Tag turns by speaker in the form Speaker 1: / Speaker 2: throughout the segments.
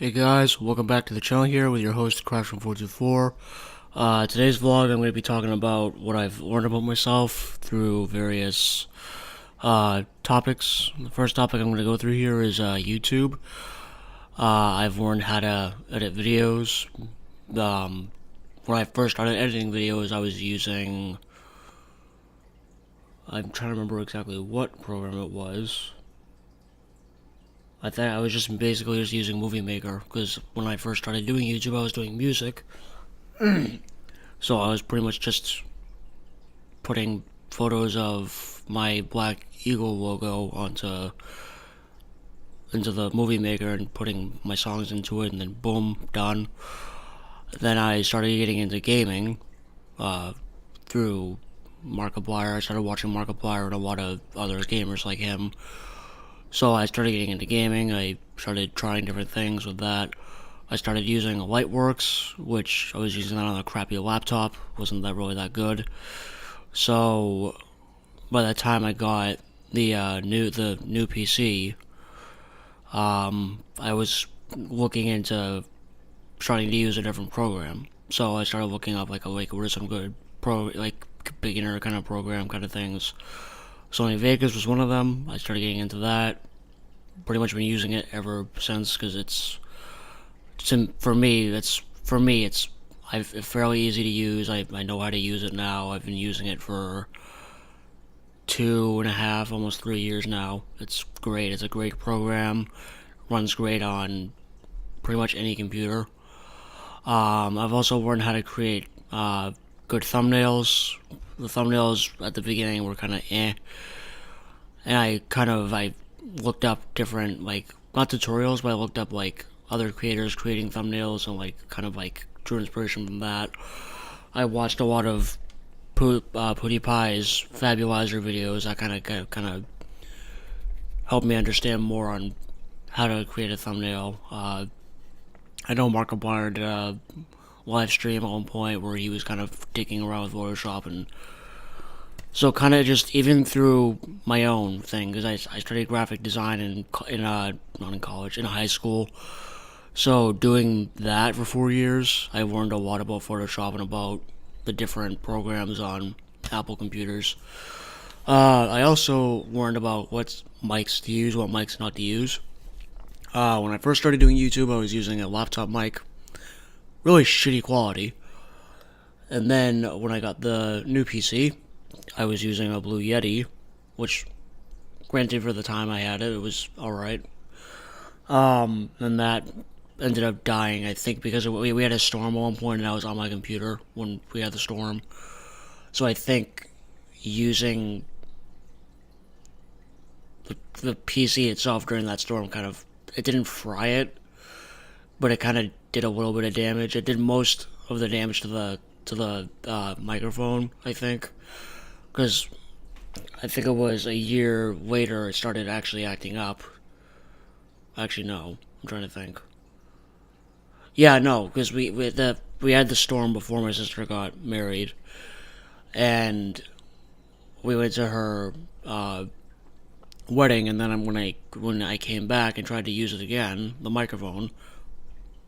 Speaker 1: Hey guys, welcome back to the channel here with your host Crash1424. Today's vlog I'm going to be talking about what I've learned about myself through various topics. The first topic I'm going to go through here is YouTube. I've learned how to edit videos. When I first started editing videos I was using, I'm trying to remember exactly what program it was. I think I was just basically just using Movie Maker because when I first started doing YouTube, I was doing music, so I was pretty much just putting photos of my Black Eagle logo into the Movie Maker and putting my songs into it, and then boom, done. Then I started getting into gaming through Markiplier. I started watching Markiplier and a lot of other gamers like him. So I started getting into gaming. I started trying different things with that. I started using Lightworks, which I was using that on a crappy laptop. Wasn't that really that good. So by the time I got the new PC, I was looking into starting to use a different program. So I started looking up like what are some good beginner kind of program kind of things. Sony Vegas was one of them. I started getting into that. Pretty much been using it ever since because it's fairly easy to use. I know how to use it now. I've been using it for 2.5, almost 3 years now. It's great. It's a great program. Runs great on pretty much any computer. I've also learned how to create good thumbnails. The thumbnails at the beginning were kind of and I looked up different, like, not tutorials, but I looked up like other creators creating thumbnails and drew inspiration from that. I watched a lot of PewDiePie's Fabulizer videos. That kind of helped me understand more on how to create a thumbnail. I know Markiplier did a live stream at one point where he was kind of digging around with Photoshop, and so kind of just even through my own thing, because I studied graphic design not in college, in high school. So doing that for 4 years, I learned a lot about Photoshop and about the different programs on Apple computers. I also learned about what mics to use, what mics not to use. When I first started doing YouTube, I was using a laptop mic, really shitty quality. And then when I got the new PC, I was using a Blue Yeti, which, granted, for the time I had it, it was alright. And that ended up dying, I think, because we had a storm at one point, and I was on my computer when we had the storm. So I think using the PC itself during that storm it didn't fry it, but it kind of did a little bit of damage. It did most of the damage to the microphone, I think, because I think it was a year later it started actually acting up. Actually, no, I'm trying to think. Yeah, no, because we had the storm before my sister got married, and we went to her wedding, and then when I came back and tried to use it again, the microphone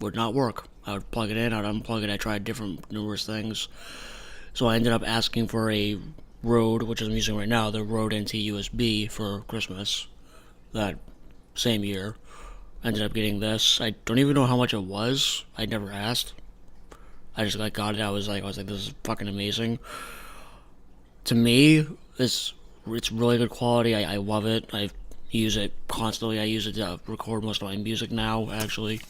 Speaker 1: would not work. I would plug it in, I'd unplug it. I tried numerous things, so I ended up asking for a Rode, which I'm using right now, the Rode NT USB for Christmas that same year. Ended up getting this. I don't even know how much it was. I never asked. I just got it. I was like, this is fucking amazing. To me, it's really good quality. I love it. I use it constantly. I use it to record most of my music now, actually.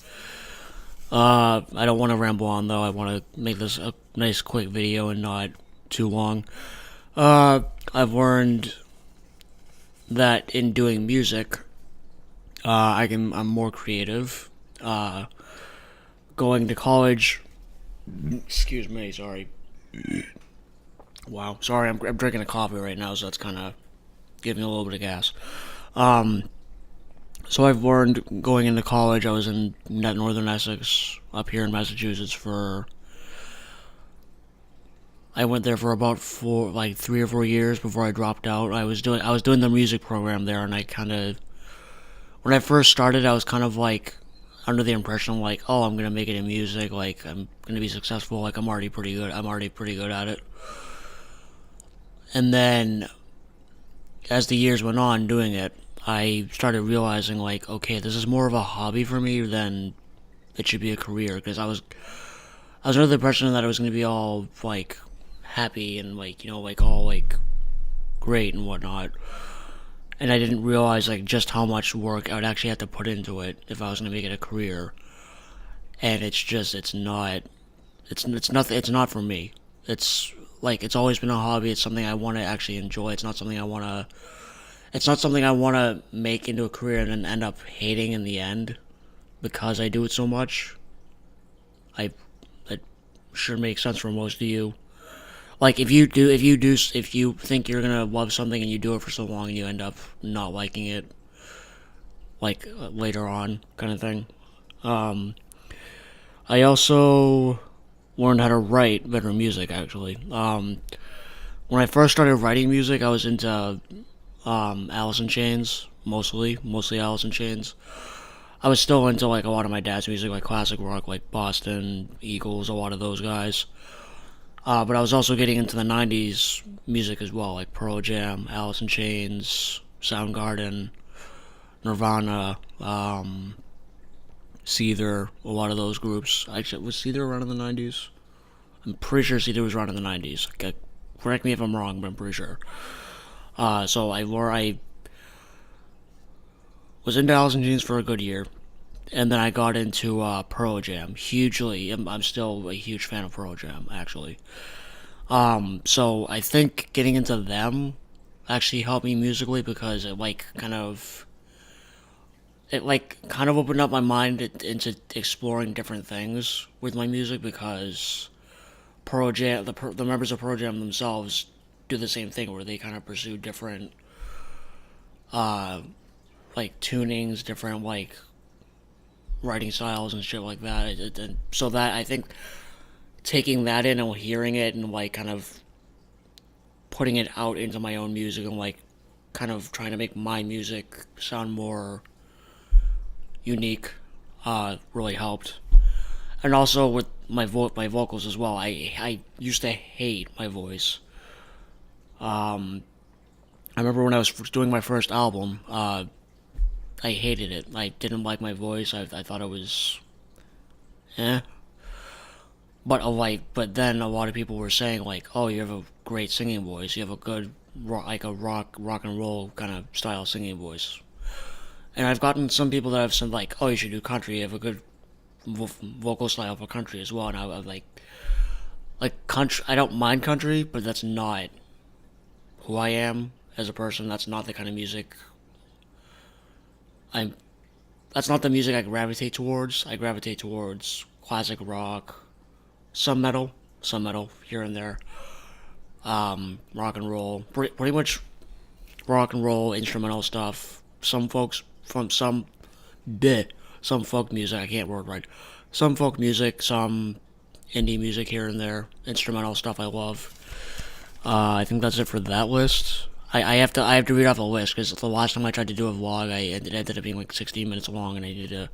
Speaker 1: I don't want to ramble on, though. I want to make this a nice, quick video and not too long. I've learned that in doing music, I'm more creative. Going to college. Excuse me, sorry. Wow, sorry, I'm drinking a coffee right now, so that's kind of giving me a little bit of gas. So I've learned going into college. I was in Northern Essex, up here in Massachusetts I went there for about 3 or 4 years before I dropped out. I was doing the music program there, and when I first started, I was kind of like, under the impression like, oh, I'm gonna make it in music, like I'm gonna be successful, like I'm already pretty good. I'm already pretty good at it. And then as the years went on doing it, I started realizing like, okay, this is more of a hobby for me than it should be a career. Because I was under the impression that it was gonna be all like happy and like like all like great and whatnot. And I didn't realize like just how much work I would actually have to put into it if I was gonna make it a career. And it's nothing. It's not for me. It's like it's always been a hobby. It's something I want to actually enjoy. It's not something I want to. It's not something I want to make into a career and then end up hating in the end because I do it so much. I It sure makes sense for most of you. Like if you think you're gonna love something and you do it for so long and you end up not liking it, like later on, kind of thing. Um, I also learned how to write better music. Actually, when I first started writing music, I was into Alice in Chains mostly Alice in Chains. I was still into like a lot of my dad's music, like classic rock, like Boston, Eagles, a lot of those guys. But I was also getting into the '90s music as well, like Pearl Jam, Alice in Chains, Soundgarden, Nirvana, Seether, a lot of those groups. Actually, was Seether around in the '90s? I'm pretty sure Seether was around in the '90s. Okay, correct me if I'm wrong, but I'm pretty sure. So I was into Alice in Chains for a good year, and then I got into Pearl Jam hugely. I'm still a huge fan of Pearl Jam, actually. So I think getting into them actually helped me musically because it like kind of opened up my mind into exploring different things with my music because Pearl Jam, the members of Pearl Jam themselves do the same thing where they kind of pursue different like tunings, different like writing styles and shit like that. So that I think taking that in and hearing it and like kind of putting it out into my own music and like kind of trying to make my music sound more unique really helped. And also with my vocals as well. I used to hate my voice. I remember when I was doing my first album, I hated it. I didn't like my voice. I thought it was eh. But then a lot of people were saying like, "Oh, you have a great singing voice. You have a good like a rock and roll kind of style singing voice." And I've gotten some people that have said like, "Oh, you should do country. You have a good vocal style for country as well." And I'm like country. I don't mind country, but that's not who I am as a person. That's not the kind of music I'm. That's not the music I gravitate towards. I gravitate towards classic rock, some metal here and there, rock and roll, pretty much rock and roll instrumental stuff. Some folks from bit some folk music. I can't word right. Some folk music, some indie music here and there, instrumental stuff I love. I think that's it for that list. I have to read off a list because the last time I tried to do a vlog, it ended up being like 16 minutes long, and I needed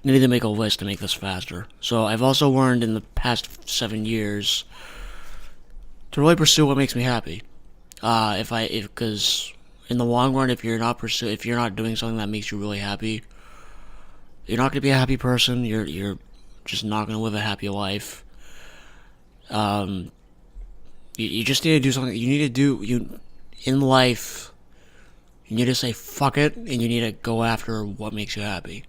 Speaker 1: to make a list to make this faster. So I've also learned in the past 7 years to really pursue what makes me happy. If because in the long run, if you're not doing something that makes you really happy, you're not gonna be a happy person. You're just not gonna live a happy life. Um, you just need to do something. You need to do you in life. You need to say fuck it, and you need to go after what makes you happy,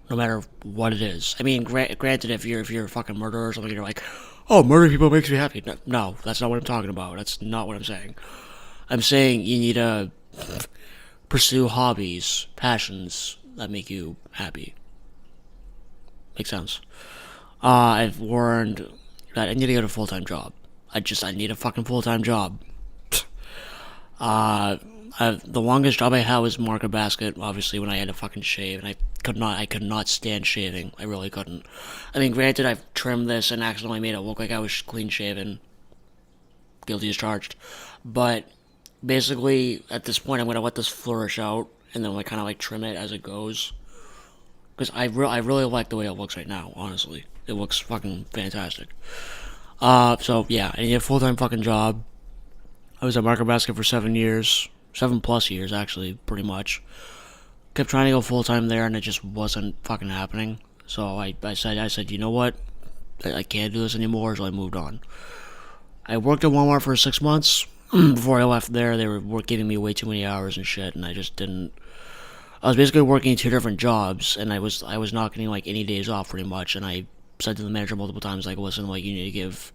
Speaker 1: no matter what it is. I mean, granted, if you're a fucking murderer or something, you're like, oh, murdering people makes me happy. No, that's not what I'm talking about. That's not what I'm saying. I'm saying you need to pursue hobbies, passions that make you happy. Makes sense. I've learned that I need to get a full time job. I need a fucking full time job. Uh, the longest job I had was market basket. Obviously, when I had to fucking shave, and I could not stand shaving. I really couldn't. I mean, granted, I've trimmed this and accidentally made it look like I was clean shaven. Guilty as charged. But basically, at this point, I'm gonna let this flourish out, and then like kind of like trim it as it goes, because I really like the way it looks right now. Honestly, it looks fucking fantastic. So yeah, I need a full time fucking job. I was at Market Basket for 7 years, 7+ years actually, pretty much. Kept trying to go full time there, and it just wasn't fucking happening. So I said, you know what? I can't do this anymore. So I moved on. I worked at Walmart for 6 months. Before I left there, they were giving me way too many hours and shit, and I just didn't. I was basically working two different jobs, and I was not getting like any days off pretty much. And I said to the manager multiple times, like, listen, like you need to give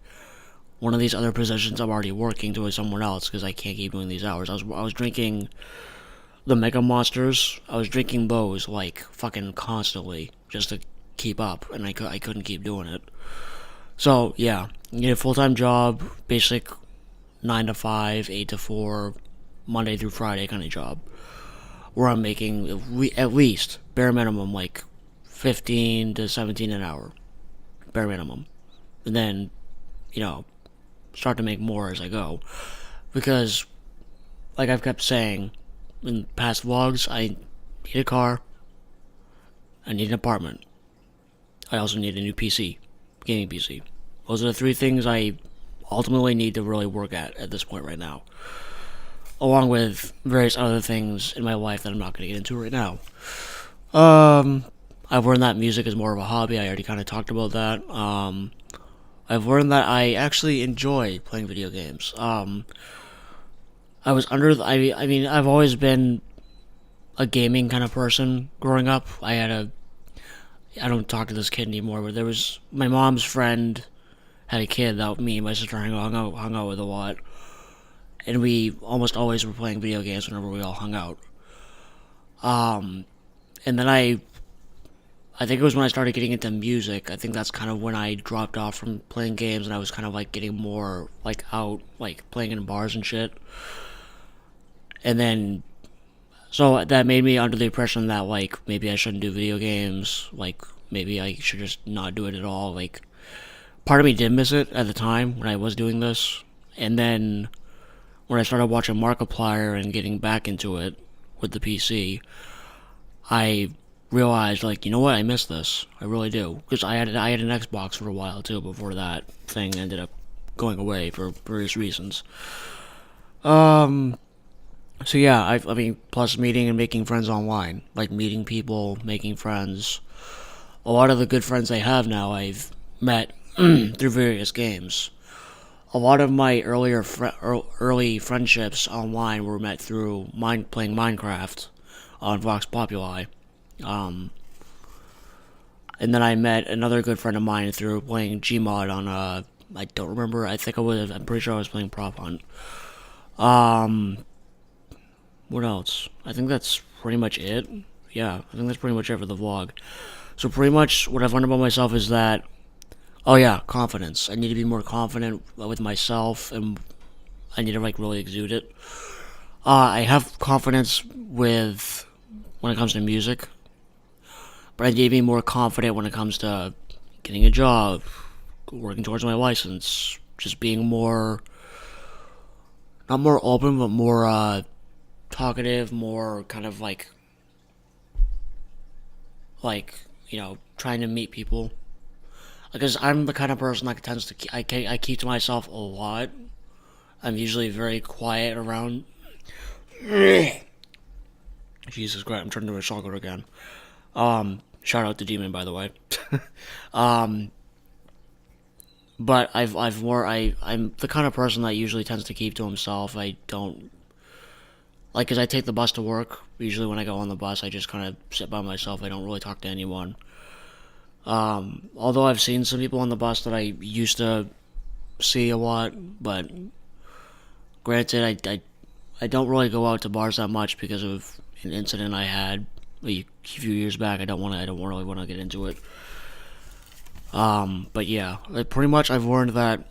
Speaker 1: one of these other positions I'm already working to someone else because I can't keep doing these hours. I was drinking the Mega Monsters. I was drinking those like fucking constantly just to keep up, and I couldn't keep doing it. So yeah, you get a full time job, basic 9 to 5, 8 to 4, Monday through Friday kind of job, where I'm making at least bare minimum like 15 to 17 an hour, bare minimum, and then you know start to make more as I go, because like I've kept saying in past vlogs, I need a car, I need an apartment, I also need a new PC, gaming PC. Those are the three things I ultimately need to really work at this point right now, along with various other things in my life that I'm not going to get into right now. I've learned that music is more of a hobby. I already kind of talked about that. I've learned that I actually enjoy playing video games. I was under. I mean, I've always been a gaming kind of person growing up. I don't talk to this kid anymore, but there was my mom's friend had a kid that me and my sister hung out with a lot, and we almost always were playing video games whenever we all hung out. And then I think it was when I started getting into music. I think that's kind of when I dropped off from playing games, and I was kind of like getting more like out, like playing in bars and shit. And then so that made me under the impression that like maybe I shouldn't do video games, like maybe I should just not do it at all. Like part of me did miss it at the time when I was doing this, and then when I started watching Markiplier and getting back into it with the PC, I realized like, you know what, I miss this. I really do, because I had an Xbox for a while too before that thing ended up going away for various reasons. So yeah, I mean, plus meeting and making friends online, like meeting people, making friends. A lot of the good friends I have now, I've met through various games. A lot of my early friendships online were met through playing Minecraft on Vox Populi. Um, and then I met another good friend of mine through playing Gmod on I don't remember. I'm pretty sure I was playing Prop Hunt. Um, what else? I think that's pretty much it. Yeah, I think that's pretty much it for the vlog. So pretty much what I've learned about myself is that, oh yeah, confidence. I need to be more confident with myself, and I need to like really exude it. I have confidence with when it comes to music, but I need to be more confident when it comes to getting a job, working towards my license, just being more, not more open, but more talkative, more kind of like trying to meet people. Because I'm the kind of person that tends to I keep to myself a lot. I'm usually very quiet around. Jesus Christ, I'm turning into a chocolate again. Shout out to Demon, by the way. um, but I'm the kind of person that usually tends to keep to himself. I don't like, cause I take the bus to work. Usually when I go on the bus, I just kind of sit by myself. I don't really talk to anyone. Although I've seen some people on the bus that I used to see a lot, but granted, I don't really go out to bars that much because of an incident I had a few years back. I don't really want to get into it. But yeah, like, pretty much I've learned that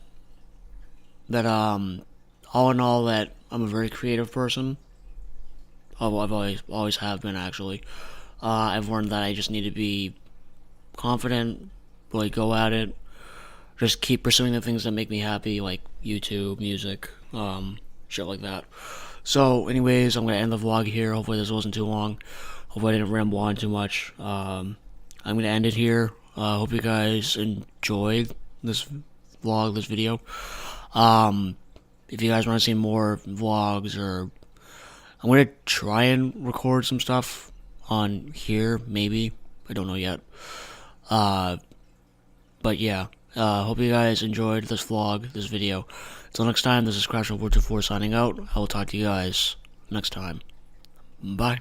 Speaker 1: all in all, that I'm a very creative person. I've always have been, actually. I've learned that I just need to be confident, really go at it, just keep pursuing the things that make me happy, like YouTube, music, shit like that. So, anyways, I'm gonna end the vlog here. Hopefully, this wasn't too long. Hopefully, I didn't ramble on too much. I'm gonna end it here. Hope you guys enjoyed this vlog, this video. If you guys want to see more vlogs, or I'm gonna try and record some stuff on here, maybe. I don't know yet. But yeah, hope you guys enjoyed this vlog, this video. Until next time, this is Crash 424 signing out. I will talk to you guys next time. Bye.